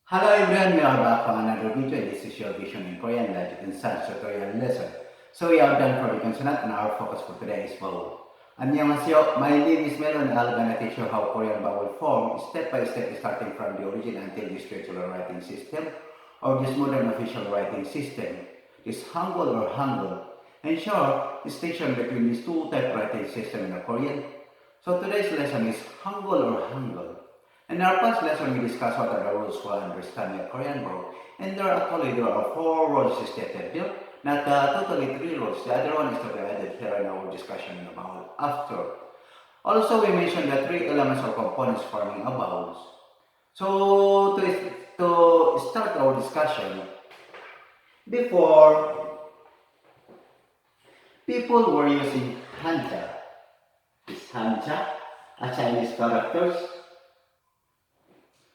Hello everyone, we are back for another video. This is your Vision in Korean Logic and Science tutorial lesson. So we are done for the consonant and our focus for today is vowel. 안녕하세요. My name is Melo and I'm gonna teach you how Korean vowel form step by step starting from the origin until this regular writing system or this modern official writing system. This Hangul or Hangul. In short, distinction between these two type writing system in Korean. So today's lesson is Hangul or Hangul. In our past lesson, we discussed what are the rules for understanding a Korean word, and there are four rules stated here, not totally three rules. The other one is to be added here in our discussion about after. Also, we mentioned the three elements or components forming a vowels. So, to start our discussion, before people were using Hanja, this Hanja, a Chinese characters.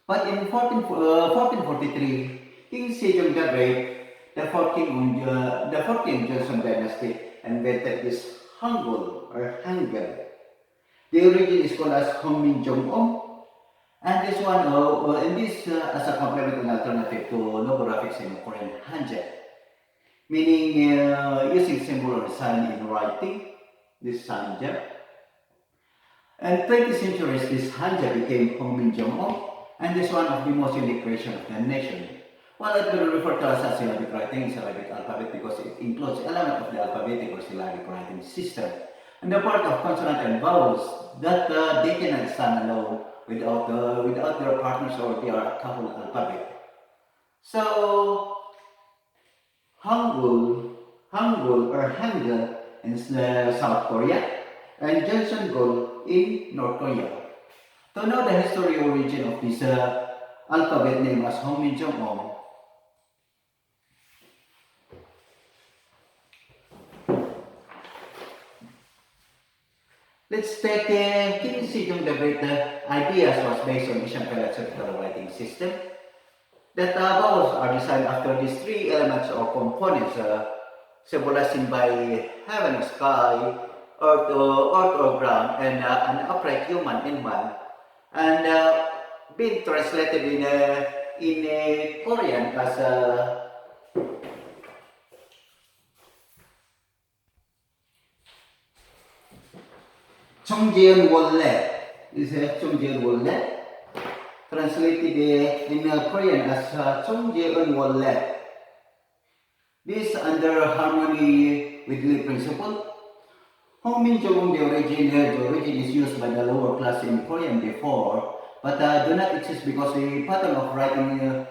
But in 1443, King Sejong the Great, the 14th Joseon dynasty, invented this Hangul or Hangul. The origin is called as Hongmin Jong-om, and this one, as a complement and alternative to logographics in Korean Hanja, meaning using symbol or sign in writing, this Hanja. And 20th centuries, this Hanja became Hongmin Jong-om, and is one of the most unique creation of the nation. While it will refer to as syllabic writing, syllabic alphabet, because it includes element of the alphabetic or syllabic writing system, and the part of consonant and vowels that they cannot stand alone without their partners or their couple alphabet. So Hangul or Hangul in South Korea, and Jeonseongul in North Korea. To know the history origin of this alphabet name as Hongmin Jong-om, let's take King Sejong the Great. Ideas was based on Asian philosophical writing system. That vowels are designed after these three elements or components symbolizing by heaven, sky, earth or ground, and an upright human in man. And being translated in Korean as Chongjeon Wolle. This is Chongjeon Wolle. Translated in Korean as Chongjeon Wolle. This under harmony with the principle. Hongmin Jong, the origin is used by the lower class in Korean before, but do not exist because the pattern of writing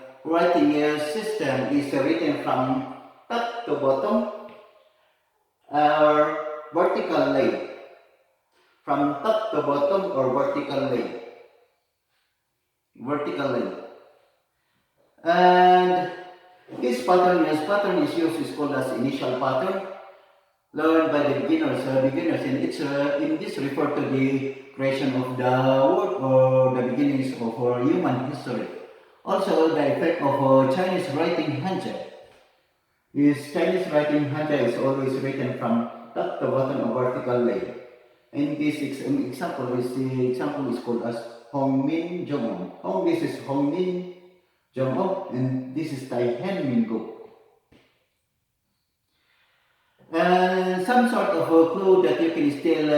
system is written from top to bottom or vertical line. From top to bottom or vertical line. Vertical line. And this pattern is used is called as initial pattern, learned by the beginners, and it's in this refer to the creation of the world or the beginnings of human history. Also, the effect of Chinese writing Hanja. This Chinese writing Hanja is always written from top to bottom or vertical line. And this example is called as Hongmin Jong-om. This is Hongmin Jong-om, and this is Tai Hen Min Gu. And some sort of a clue that you can still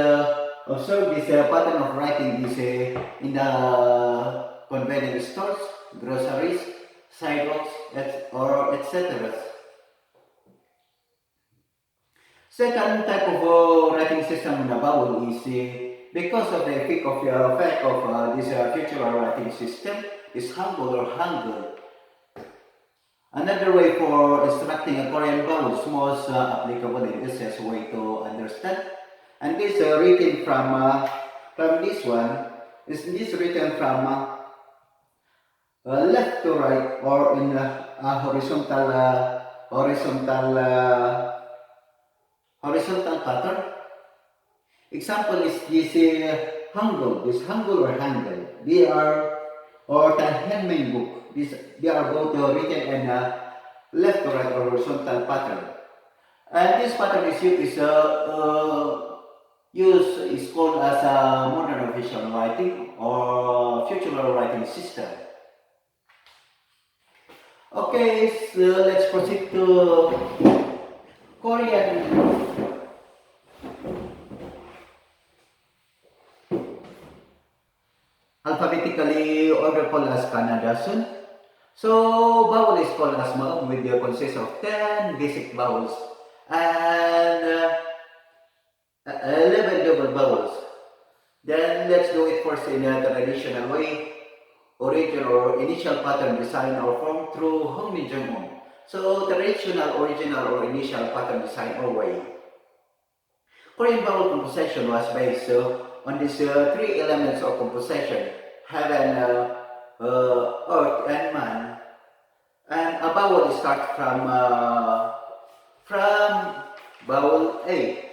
observe this pattern of writing is in the convenience stores, groceries, sidewalks, or etc. Second type of writing system in the vowel is because of the effect of this future writing system is Hangul or Hangul. Another way for instructing a Korean vowels most applicable and easiest way to understand. And this written from this one is this written from left to right or in a horizontal pattern. Example is this Hangul, this Hangul or Hangul. They are or the Henming book. They are both written in left to right or horizontal pattern. And this pattern is called as a modern official writing or future writing system. Okay, so let's proceed to Korean. Alphabetically ordered called as Kannada soon. So, vowel is called as maum with the consists of 10 basic vowels and 11 double vowels. Then, let's do it first in a traditional way. Origin or initial pattern design or form through Hongminjeong. So, traditional, original, or initial pattern design or way. Korean vowel composition was based on these three elements of composition: heaven, earth, and man. And a vowel starts from vowel A.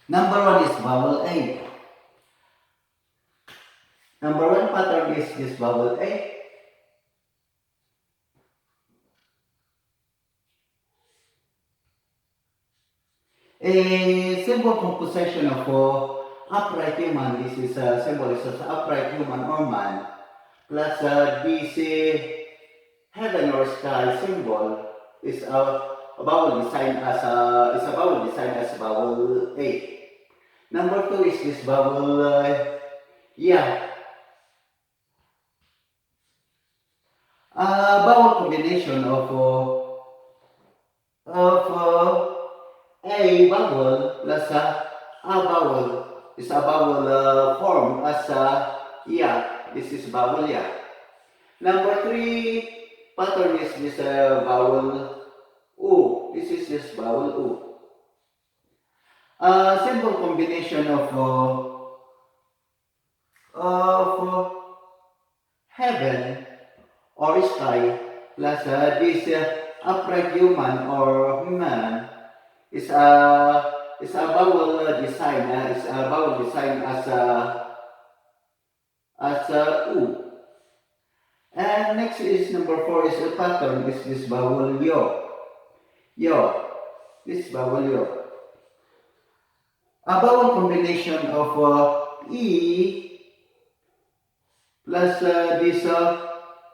Number one is vowel A. Number one pattern is this vowel A. A symbol composition of upright human. This is a symbol is an upright human or man. Plus this heaven or sky symbol is a vowel design as vowel A. Number two is this vowel yeah. Vowel combination a vowel plus a vowel is a vowel form as yeah. This is vowel yeah. Number three pattern is this vowel U. This is this vowel U. Simple combination of heaven or sky plus this upright human or man is a vowel design as U. And next is number four is a pattern is this vowel yo. Yo. This vowel yo. A vowel combination of E plus this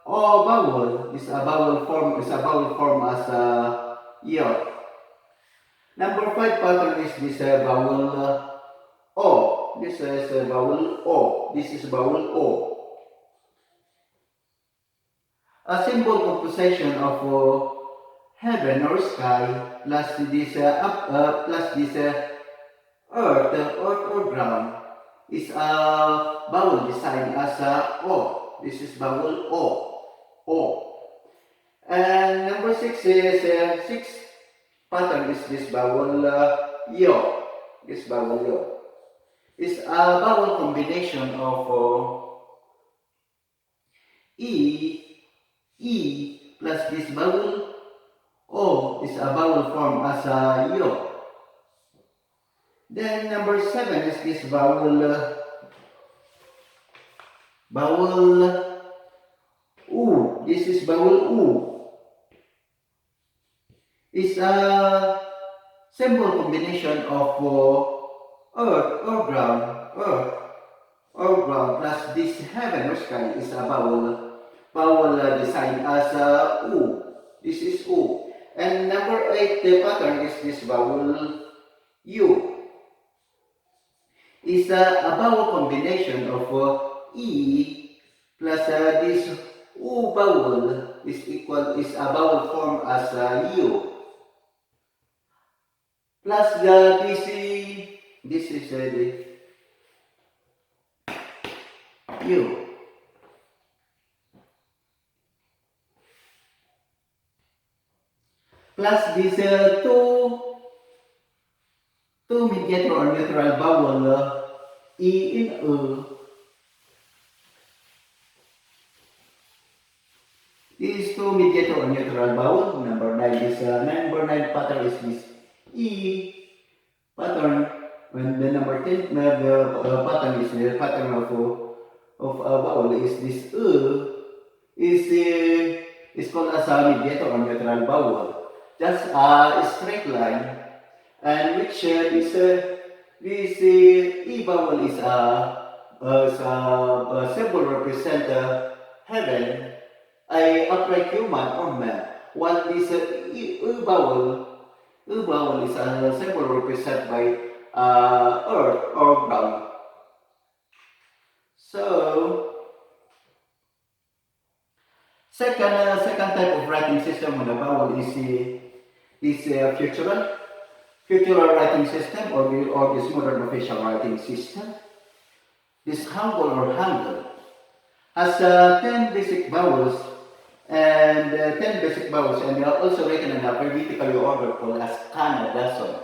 O vowel is a vowel form as yo. Number five pattern is this vowel O. This is vowel O. This is vowel O. A symbol composition of heaven or sky plus this earth or ground is a vowel design as O. This is vowel O. O. And number six is sixth pattern is this vowel yo. This vowel yo is a vowel combination of E plus this vowel O is a vowel form as yo. Then number seven is this vowel U. This is vowel U. Is a symbol combination of earth or ground plus this heaven or sky is a vowel design as U. This is U. And number eight, the pattern is this vowel U. Is a vowel combination of E plus this U vowel is a vowel form as U. Plus this is the U. Plus this two mediator or neutral vowel E in U. These two mediator or neutral vowel. Number nine pattern is this E pattern. When the number 10 pattern is the pattern of a vowel is this is called as a mediator or neutral vowel. just a straight line, and which this E vowel is a symbol represent heaven, a upright human or man, while this E vowel is a symbol represented by earth or ground. So, second type of writing system on the vowel is futural writing system, or this modern official writing system. This Hangul or Hangul has 10 basic vowels and they are also written in a vertically order called as kana dason,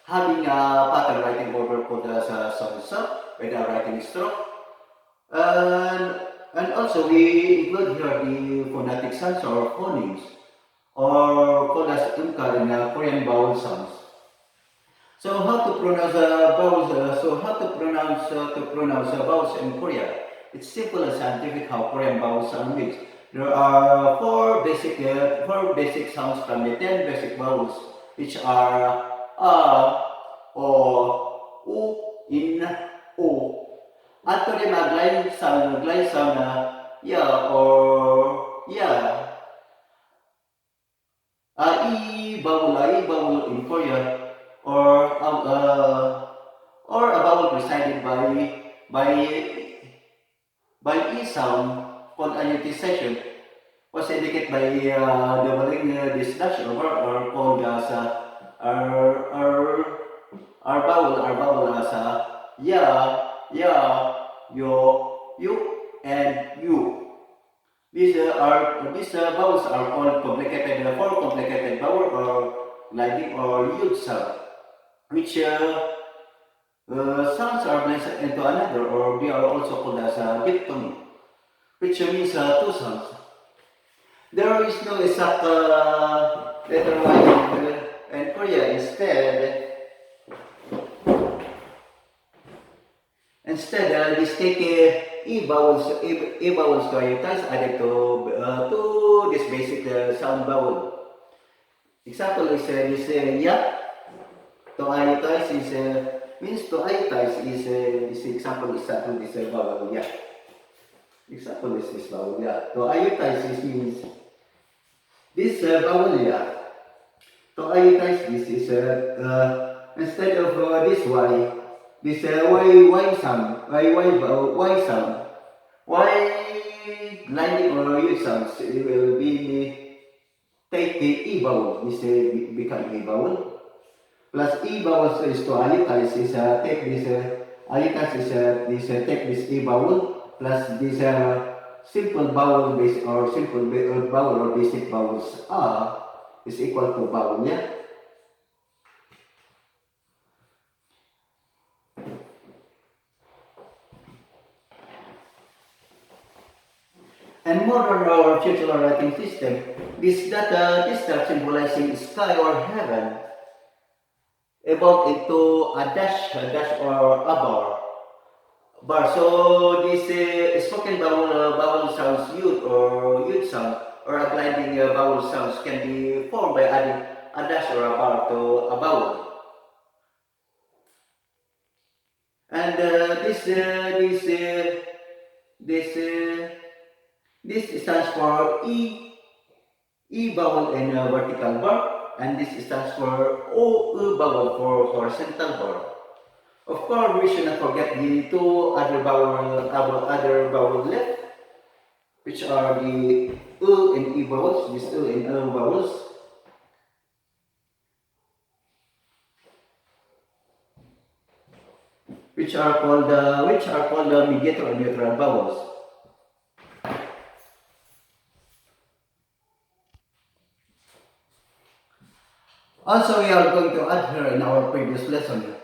having a pattern writing order called as sonsa with a writing stroke. And also we include here the phonetic sounds or phonemes, or called as umkar in Korean vowel sounds. So how to pronounce vowels? To pronounce vowels in Korea? It's simple and scientific how Korean vowels sound makes. There are four basic sounds from the 10 basic vowels, which are a, o, u, in, o. Actually, mag-line sound na ya or ya. I vowel in Korea, or a vowel preceded by E sound called annuitization, was indicated by doubling this dash over, or called as our vowel as ya, yo, you, and you. These vowels are called complicated, four complicated vowel or gliding or yud sound, which sounds are blended into another, or they are also called as diphthong, which means two sounds. There is no exact letter Y in Korea. Instead, this take E vowels varieties added to this basic sound vowel. Example is this ya. To ionize is means to ionize is this example is this vowel ya. Example is this vowel ya. To ionize is means this vowel ya. To ionize this is instead of this y. This y sound, y sound, y gliding or u sounds, it will be take the e vowel. This become e vowel. Plus e vowels is to ionize is take this ionize is take this e vowel plus this simple vowel base or simple vowel or basic vowels is equal to vowel yeah. And modern or future writing system, this start symbolizing sky or heaven, evolved into a dash or a bar. So this spoken vowel sounds yud sound, or a gliding vowel sounds can be formed by adding a dash or a bar to a vowel. And this stands for E vowel in vertical bar, and this stands for O vowel for horizontal bar. Of course, we should not forget the two other vowel left, which are the and E vowels, these and vowels. Which are called mediator or neutral vowels. Also, we are going to add here in our previous lesson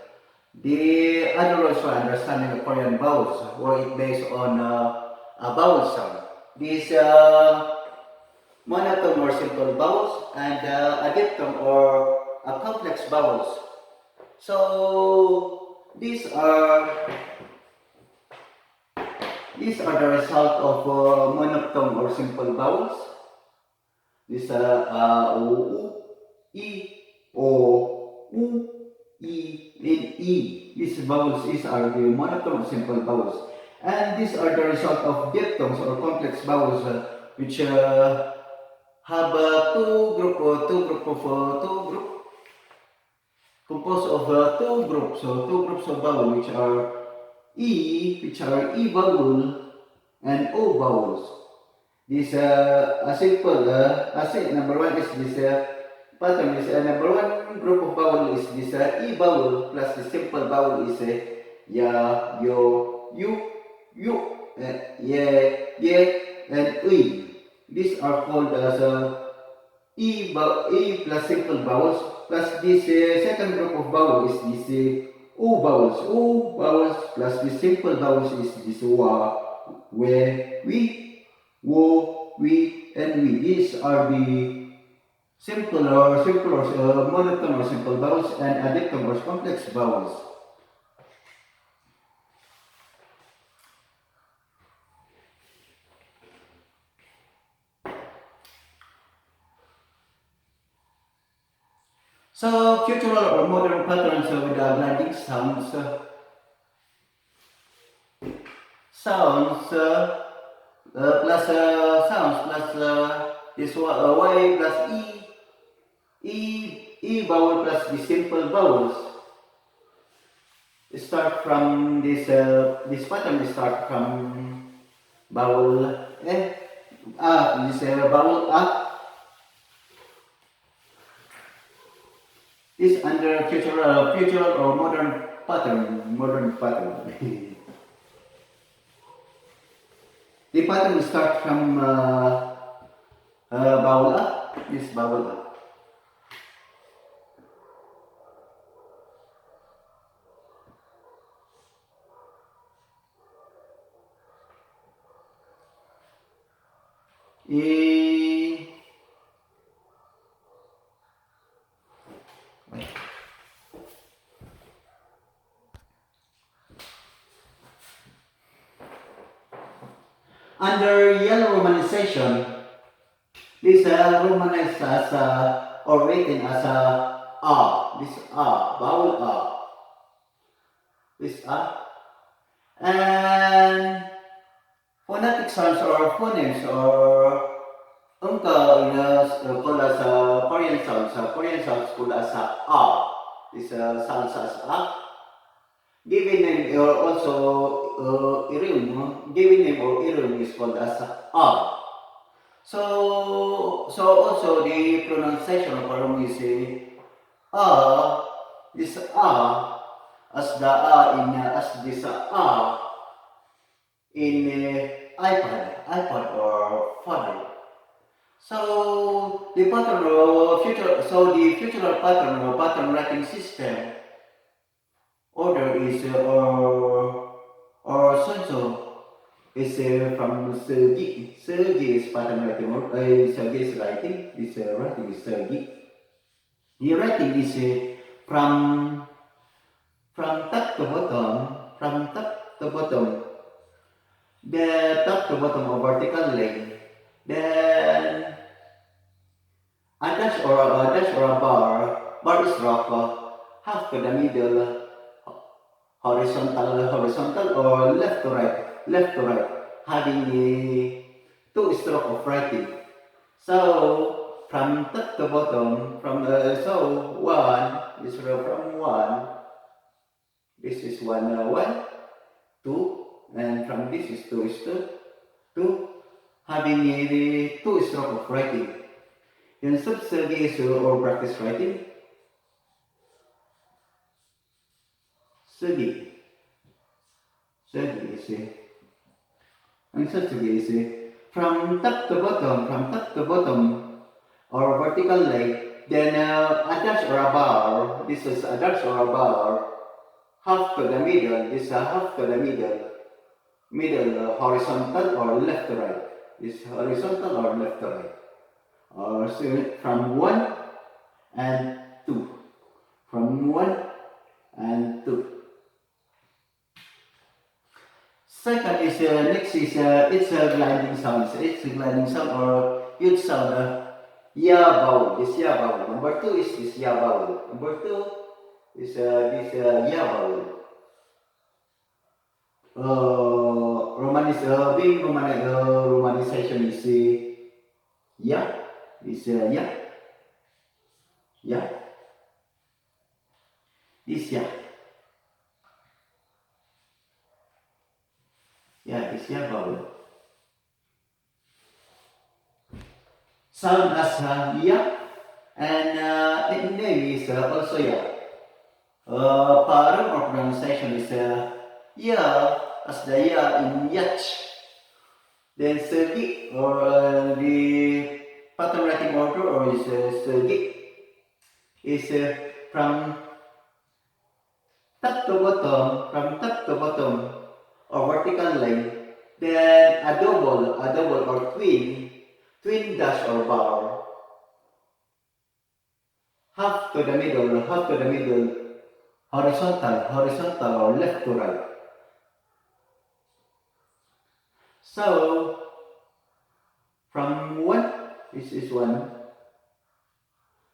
the other rules for understanding the Korean vowels, were it based on a vowel sound. These monotone or simple vowels, and a diphthong or a complex vowels. So these are the result of monotone or simple vowels. This O, U, E, and E. These vowels are the monotone simple vowels. And these are the result of diphthongs or complex vowels which have two group composed of two groups of vowel which are E vowel and O vowels. This a simple number one is this pattern is number one group of vowel is this E vowel plus the simple vowel is ya, yo, you, ye, and ui. These are called as E plus simple vowels plus this second group of vowel is this O vowels. O vowels plus the simple vowels is this wa, we, wo, we, and we. These are the simple or monotone or simple vowels and diphthong or complex vowels. So, futural or modern patterns with blending sounds. Sounds plus this Y plus E vowel plus the simple vowels. Start from this pattern. Start from vowel this vowel is under futural or modern pattern. The pattern start from vowel this vowel under yellow romanization, this romanized as or written as this vowel this and phonetic sounds or phonemes or called as Korean sounds called as this sounds as given name or also given name or idiom is called as So also the pronunciation of Parang is this as the as this in iPad or father. So the pattern or the future pattern or pattern writing system order is or Sunso is from Sergi. Sergi is pattern writing or Sergi is writing. This writing is Sergi. The writing is from top to bottom. From top to bottom. The top to bottom of vertical line. Then a dash or a bar. Bar is rock. Half to the middle. Horizontal or left to right, having a two stroke of writing. So from top to bottom, from so one is from one. This is one, two, and from this is two, having a two stroke of writing. Then subservice or practice writing. Sergi is from top to bottom or vertical line, then a dash or a bar, this is a dash or a bar, half to the middle, this is half to the middle horizontal or left to right, this horizontal or left to right, or so from 1 and 2, from 1 and 2. Second is next is it's a gliding sound. It's a gliding sound or huge sound. ya vowel. This ya vowel. Number two is this ya vowel. Number two is this ya vowel. Being romanization is ya. Is ya. Ya. This ya. Yeah, this ya vowel. Sound as ya, and name is also ya. Pattern or pronunciation is ya as the ya in yach. Then sergi or the pattern writing order or is sergi is from top to bottom or vertical line. Then a double or twin dash or bar. Half to the middle, horizontal or left to right. So, from one, this is one,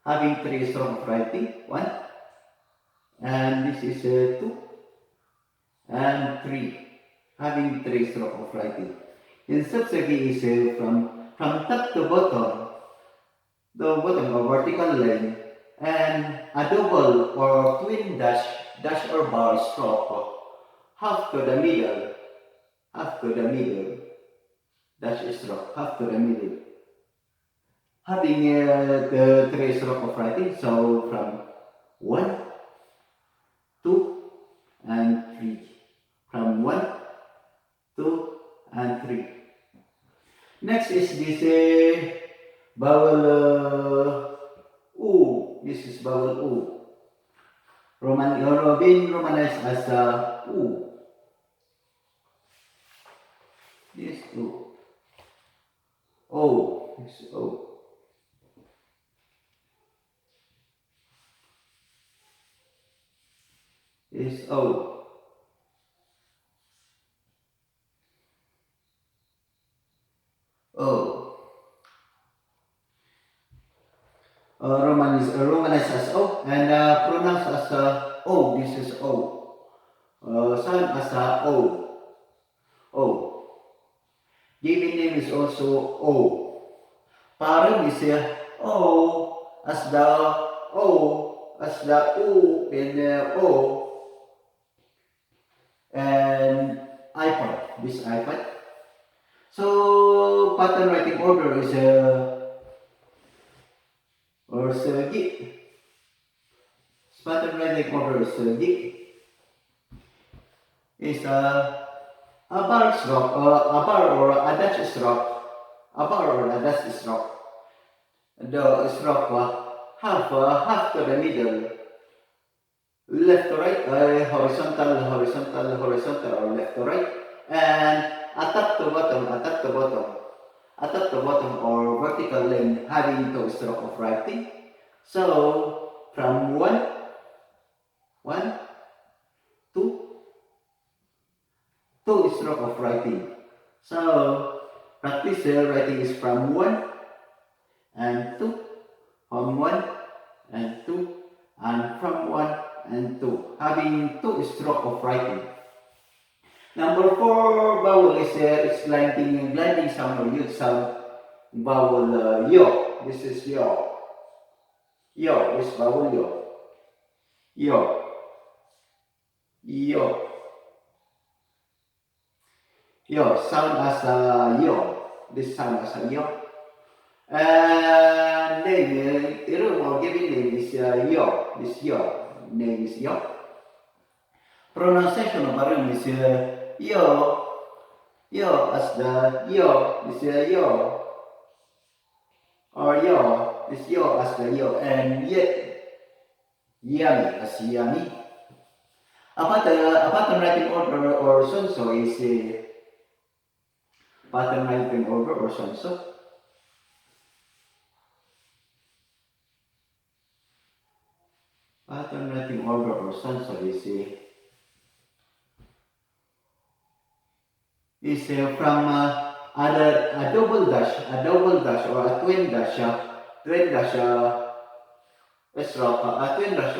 having three strokes of writing, one, and this is two, and three, having three strokes of writing. In subsequent is from top to bottom, the bottom or vertical line, and a double or twin dash or bar stroke, half to the middle, dash stroke, half to the middle. Having the three stroke of writing, so from 1, 2, and 3. From 1, 2, and 3. Next is this vowel U. This is vowel U. Being romanized as U. This U. O. This O. Is O. O. Romanized as O and pronounced as O. This is O. Sound as O. O. Given name is also O. Parang is O as the U in O. And iPad, this iPad. So pattern writing order is or Sergi. Pattern writing order is Sergi. Is a bar stroke, a bar or a dash stroke, The stroke half to the middle, left to right, horizontal or left to right, and atop to bottom or vertical line having two stroke of writing. So from 1, 2, 2 stroke of writing. So practice writing is from 1 and 2, from 1 and 2, and from 1 and 2, having 2 stroke of writing. Number 4 vowel is gliding sound or youth sound vowel yo. This is yo. Yo, this vowel yo. Yo. Yo. Yo, sound as yo. This sound as yo. And name, given name is yo. This yo. Name is yo. Pronunciation of Arun is yo. Yo as the yo. This yo. Or yo. This yo as the yo. And yummy as yummy. A pattern writing order or sonso is pattern writing order or sonso. Pattern writing order or sonso is from a double dash or a twin dash twin dash stroke, twin dash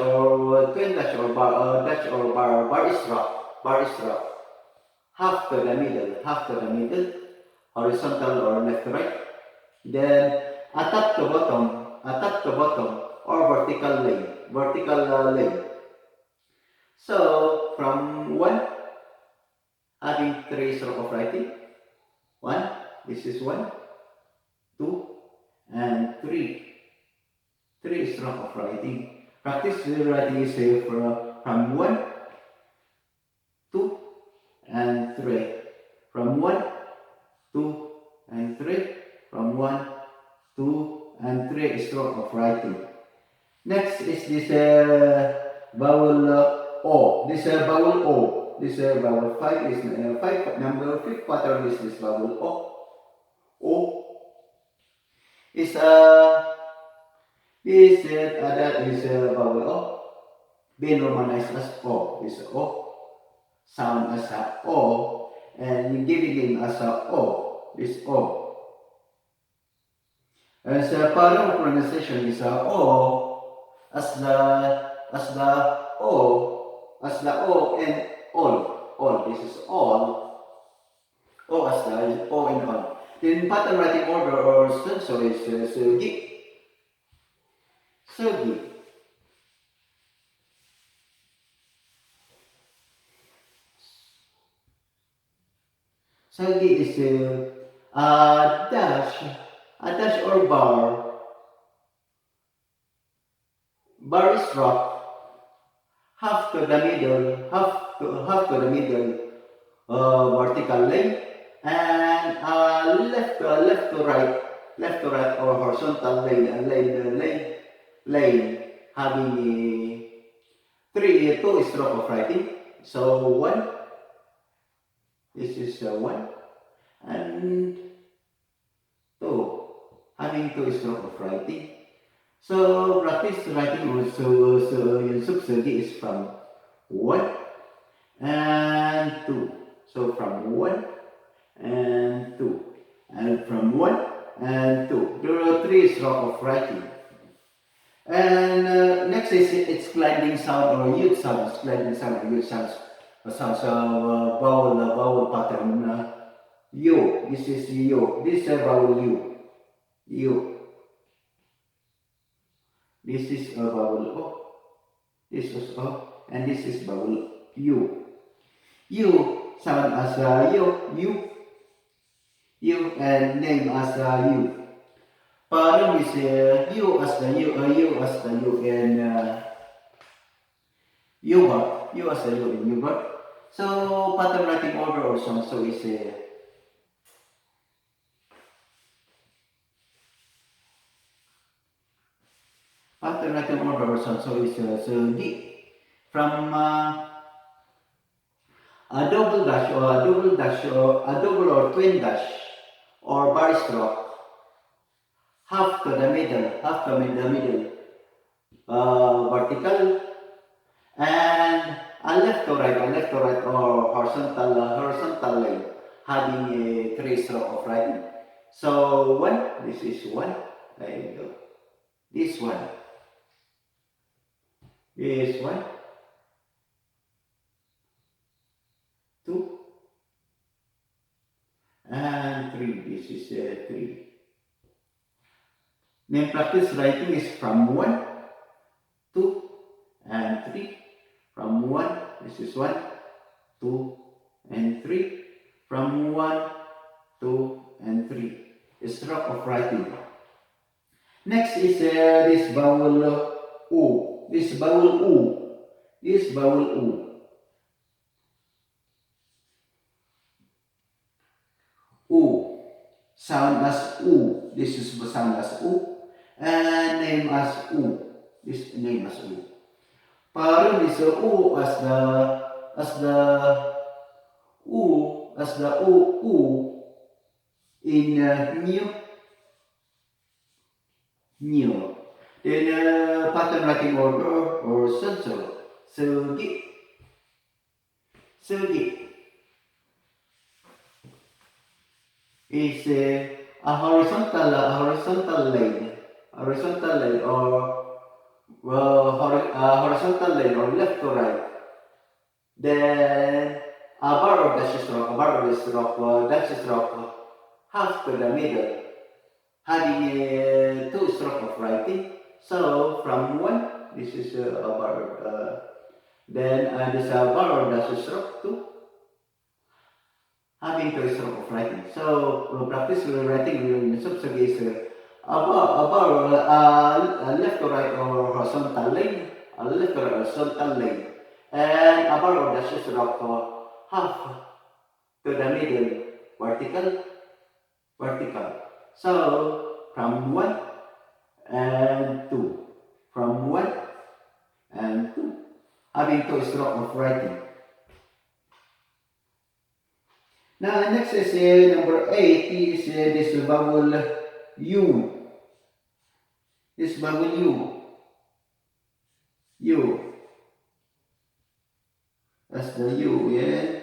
or bar, bar is rock, half to the middle, horizontal or left to right. Then a top to bottom, or vertical lane. So from 1, having 3 stroke of writing. 1, this is 1, 2, and 3. 3 stroke of writing. Practice writing is from 1, 2, and 3. From 1, 2, and 3. From 1, 2, and 3 stroke of writing. Next is this vowel O. This vowel O. This vowel 5 is number 5th pattern is this vowel O. O is that is vowel O being romanized as O. This O sound as a O and giving him as a O. This O. As a pattern of pronunciation is O as the O and all. This is all. O as the O and all. Then pattern writing order or stanza is Sergi. Sergi is a dash or bar. Bar is rock. Half to the middle, vertical lane, and left to right or horizontal lane, having 2 stroke of writing. So 1, this is 1, and 2, having 2 stroke of writing. So practice writing also yung subsergi is from 1 and 2. So from 1 and 2. And from 1 and 2. There are 3 stroke of writing. And next is its gliding sound or youth sounds. Gliding sound or youth sounds. Sounds vowel pattern. U. This is U. This is vowel U. U. This is a vowel O. This is O. And this is vowel U. U sound as U. U and name as U. Pattern is U as the U and U bar. U as the U and U bar. So pattern writing order or song so is pattern writing order or song so is D. From a double dash or a double or twin dash or bar stroke, half to the middle, vertical, and a left to right or horizontal line, having a 3 stroke of writing. So 1, this is 1, there you go. This 1, this 1, 2, and 3. This is 3. Then practice writing is from 1, 2, and 3. From 1, this is 1, 2, and 3. From 1, 2, and 3. Stroke of writing. Next is this vowel U. This vowel U. This vowel U. U. Sound as U. This is the sound as U. And name as U. This name as U. Pattern is U as the U in new. Then pattern writing order or sensor. Sergi. Is a horizontal lane. horizontal line or horizontal line or left to right, then a bar of dash stroke, dash stroke half to the middle, having two stroke of writing. So from one, this is a bar, then this bar of dash stroke two, having two stroke of writing. So practice writing will subsegate left to right or horizontal line, left to right horizontal line, and a bar of dash stroke half to the middle, vertical. So from 1 and 2, from 1 and 2, having two stroke of writing. Now next is number 8 is this vowel U. This vowel U. As the U, yeah.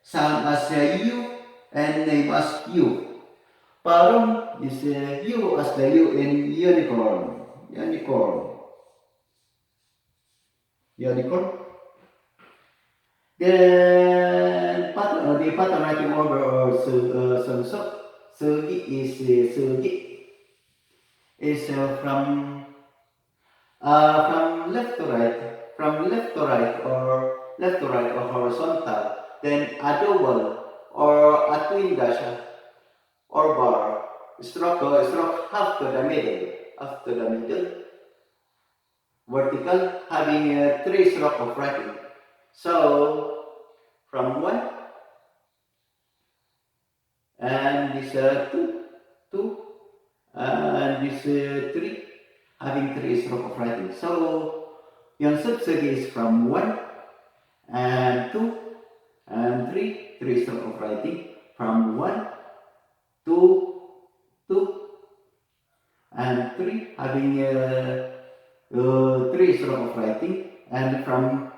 Sound as U and name as U. Parum is U as the U in unicorn. Unicorn. Then the pattern writing order or Sugi is from left to right, left to right or horizontal. Then a double or a twin dash or bar, stroke half to the middle, vertical, having 3 stroke of writing. So from 1 and this 2 and this 3, having 3 stroke of writing. So yung subsidy is from 1 and 2 and 3 stroke of writing. From 1, 2, 2 and 3, having 3 stroke of writing. And from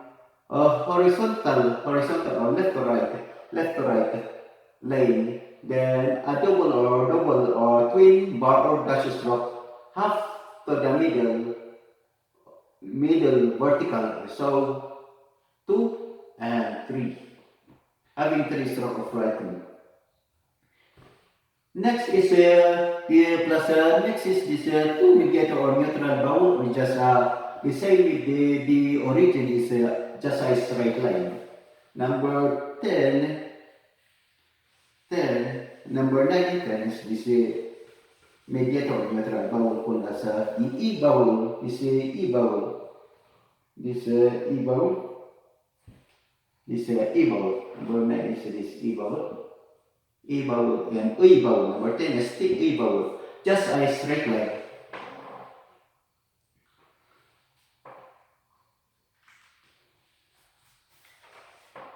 horizontal or left to right lane, then a double or twin bar or dash stroke half to the middle vertical. So 2 and 3, having 3 stroke of writing. Next is next is this two mediator or neutral vowel, or just the same with the origin is just a straight line. Number 10, number 9 and 10 is this mediator or neutral vowel called as the E vowel. This E vowel. This E vowel. This E vowel. Number 9 is this E vowel. E vowel and E vowel. Number 10 is the E vowel. Just a straight line.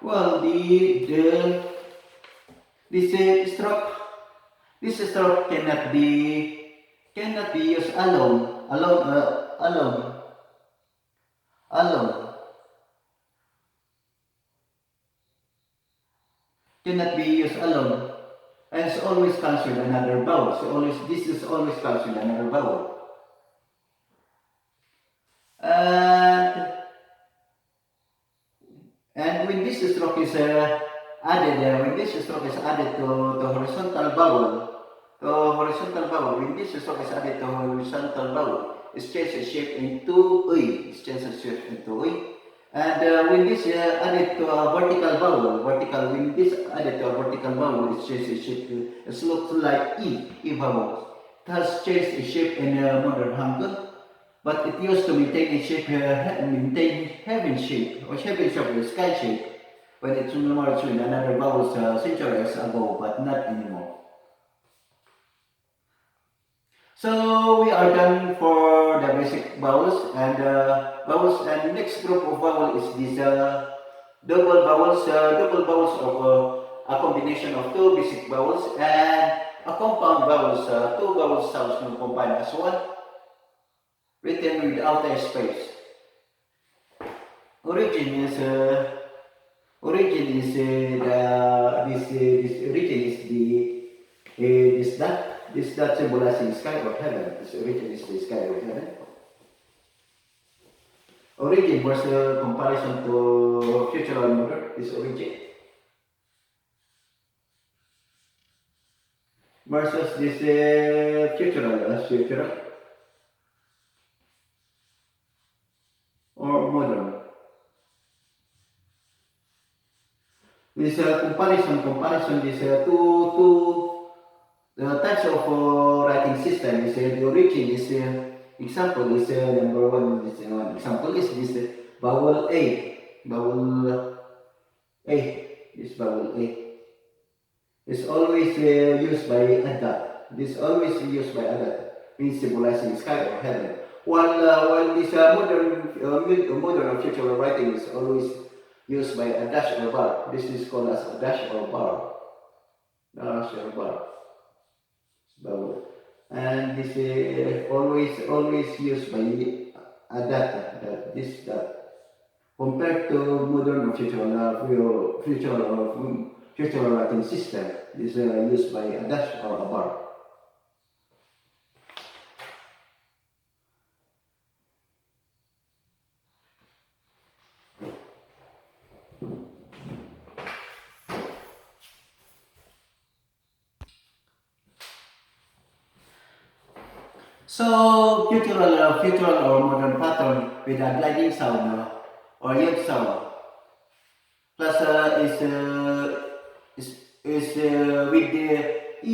Well, this stroke cannot be used alone. Cannot be used alone. And it's always comes with another vowel. So this is always comes with another vowel. And when this stroke is added, to horizontal vowel, when this stroke is added to horizontal vowel, it changes shape into I. And when this added to a vertical vowel, when this added to a vertical vowel, it changes shape. It looks like E vowel. It has changed its shape in modern Hangul. But it used to maintain its shape, heaven shape, or sky shape, when it's merged with another vowel centuries ago, but not anymore. So we are done for the basic vowels, and next group of vowels is this double vowels of a combination of two basic vowels and a compound vowels, two vowel sounds combined as one, written without a space. Origin is this dot This dot symbolizing sky or heaven. This origin is the sky or heaven. Origin was a comparison to future and modern. This origin versus this future or modern. This comparison this two types of writing system. Is the origin is example is number one. This example is this vowel A, vowel A. This vowel A is always used by a dot. This always used by a dot, means symbolizing sky or heaven. While this modern or future writing is always used by a dash or bar. This is called as a dash or bar. Dash or bar. Vowel. And this is always used by a dot. This dot. Compared to modern or future writing system, this is used by a dash or a bar. So, futural or modern pattern with a gliding sound or yod sound plus is with the e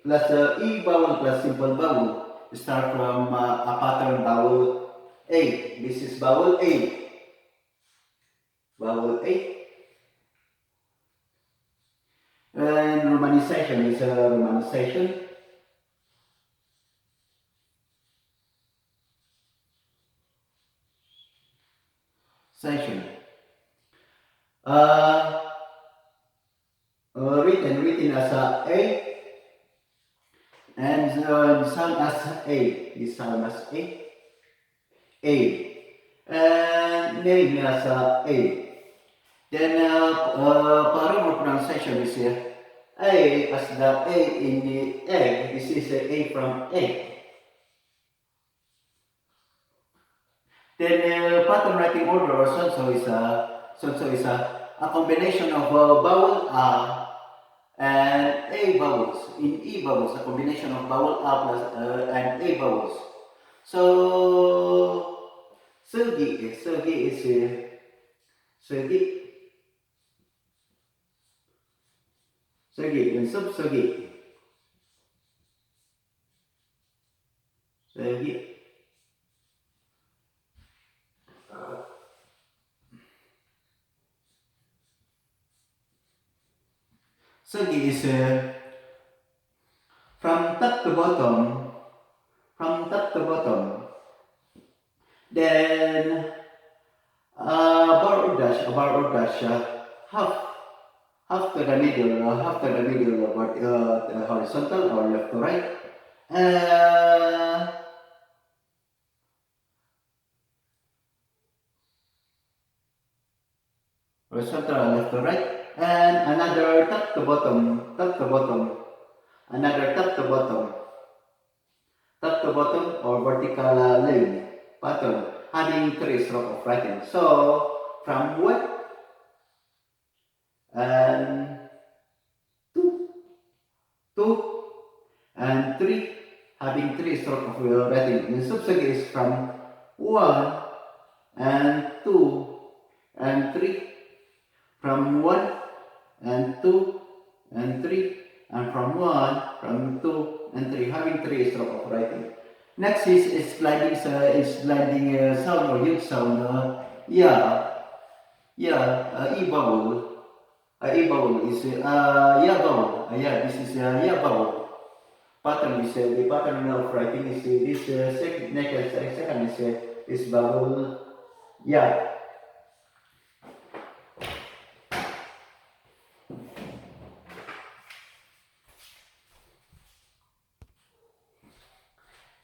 plus e vowel plus simple vowel start from a pattern vowel A. This is vowel A. Vowel A. And romanization is romanization. Section. Written as A and sound as A. This sound as A. And name as A. Then pattern of pronunciation is A as the A in the A. This is A from A. Then pattern writing order or sonso is a combination of vowel A and A vowels. In E vowels, a combination of vowel A plus and A vowels. So Sergi is Sergi and sub-Sergi. Sergi. Sergi is from top to bottom. Then bar or dash, half to the middle, horizontal or left to right. Horizontal or left to right. And another top to bottom, another top to bottom or vertical line pattern having 3 strokes of writing. So from 1 and 2 and 3 having 3 strokes of writing. The subsequent is from 1 and 2 and 3, from 1 and 2 and 3, and from 1, from 2 and 3, having 3 strokes of writing. Next is sliding sound or yod sound. E vowel. E vowel is ya vowel. This is ya vowel. Pattern is the pattern of writing is this second is vowel ya.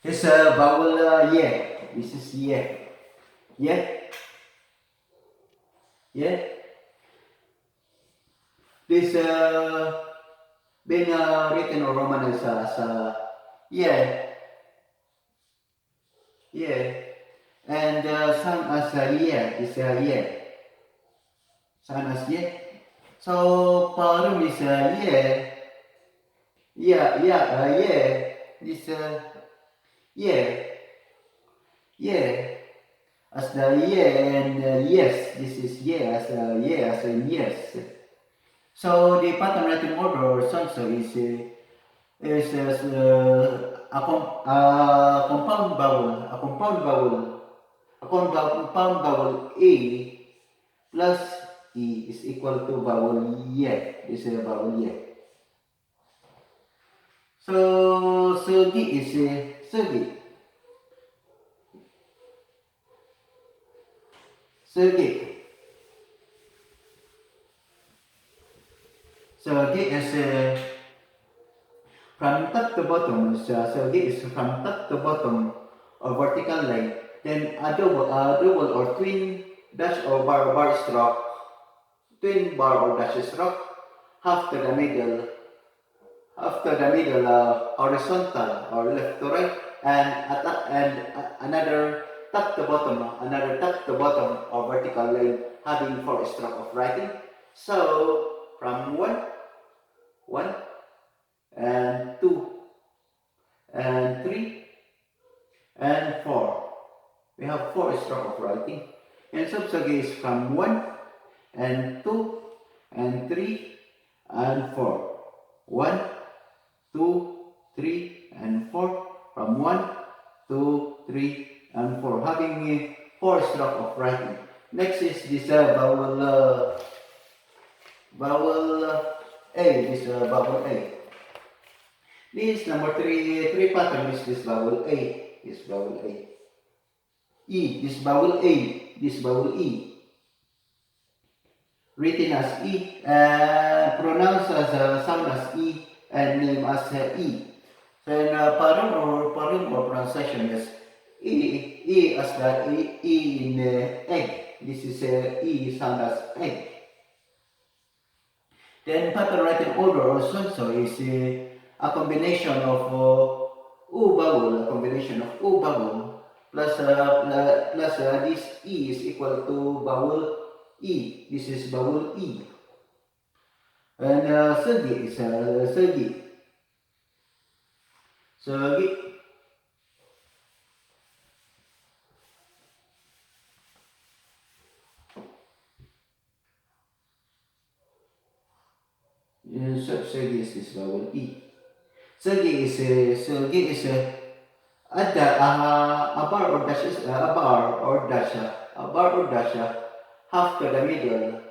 This vowel ye. This is ye. This being written or romanized as yeah, yeah, and sung as yeah is yeah, sung as yeah. So parum is yeah, yeah, this yeah, yeah. As the yeah and yes, this is yeah as in yes. So the pattern writing order or sonso is a compound vowel a plus e is equal to vowel ye. This is a vowel ye. So sugi is sugi. Sugi. Sugi is from top to bottom. Sugi is from top to bottom or vertical line. Then a double or twin dash or bar stroke, twin bar or dash stroke, half to the middle, horizontal or left to right, and another top to bottom or vertical line having four stroke of writing. So from one and two and three and four, we have four stroke of writing. And subsagi is from one and two and three and four. One, two, three, and four. From one, two, three, and four. Having four stroke of writing. Next is this vowel A. This vowel A. This number three pattern is this vowel A. This vowel A. E. This vowel A. This vowel E. Written as E, pronounced as sound as E, and name as E. Then parum or pronunciation is E as the E in egg. This is E sound as egg. Then pattern writing order or sonso is a combination of U vowel, plus this E is equal to vowel E. This is vowel E. And segi is segi. Segi. Segi is this vowel E. Segi is a bar or dash half to the middle,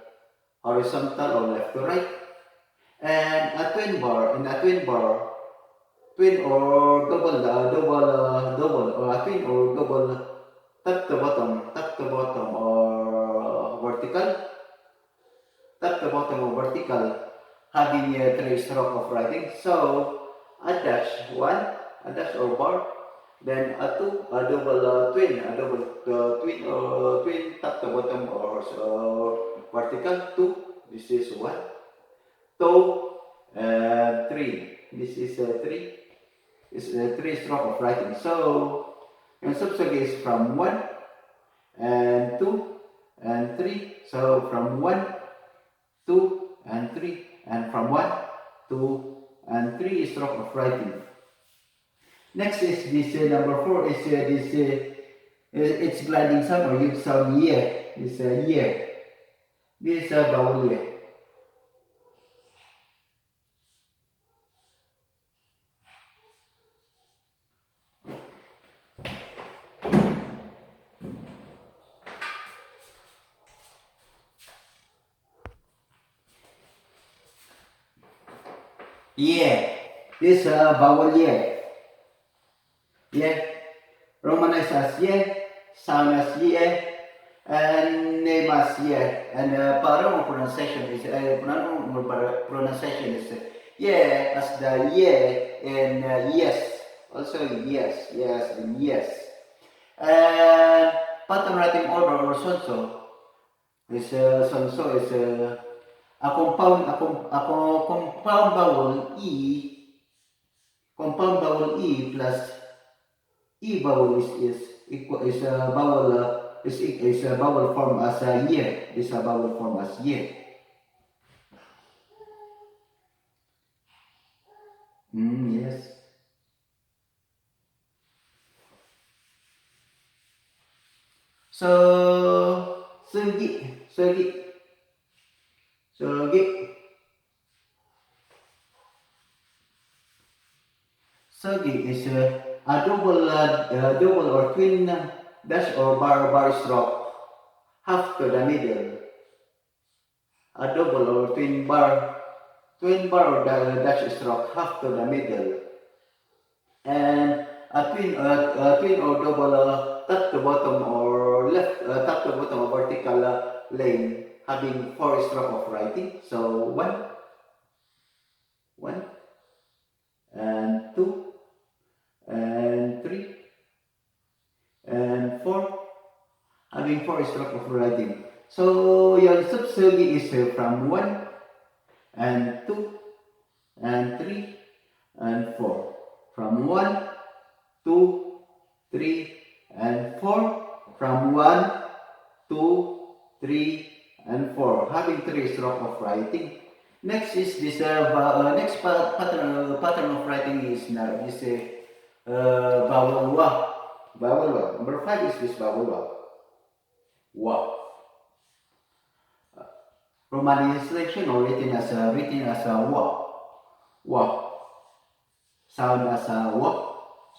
horizontal or left to right, and a twin bar. In a twin bar, twin or double or a twin or double top to bottom or vertical, having a three stroke of writing. So a dash one, a dash or bar, then a two, a double twin or twin top to bottom or vertical two. This is one, two, and three. This is three. It's three stroke of writing. So yung subsagi is from one and two and three. So from one, two, and three, and from one, two, and three stroke of writing. Next is this number four is this it's gliding sound or youth sound year. This year. This vowel year. Yeah. This vowel yeah. Yeah. Romanized as yeah, sound as yeah, and name as yeah. And parang pronunciation is pronunciation is yeah as the yeah and yes. Also yes, yes and yes. Pattern writing order or sonso is compound vowel E plus E vowel is equal is a vowel is a vowel form as a year. Is a vowel form as year. Yes. So Sergi is a double or twin dash or bar stroke half to the middle. A double or twin bar or dash stroke half to the middle, and a twin or double top to bottom or left top to bottom or vertical lane having 4 stroke of writing. So one, and two, and three, and four, having 4 stroke of writing. So your subsilgi is from 1 and 2 and 3 and 4. From 1, 2, 3, and 4. From 1, 2, 3, and 4. Having 3 stroke of writing. Next is this next pattern of writing is this vowel wa. Vowel wa. Number 5 is this vowel wa. Wa. Romanization or written as a wa. Wa. Sound as a wa.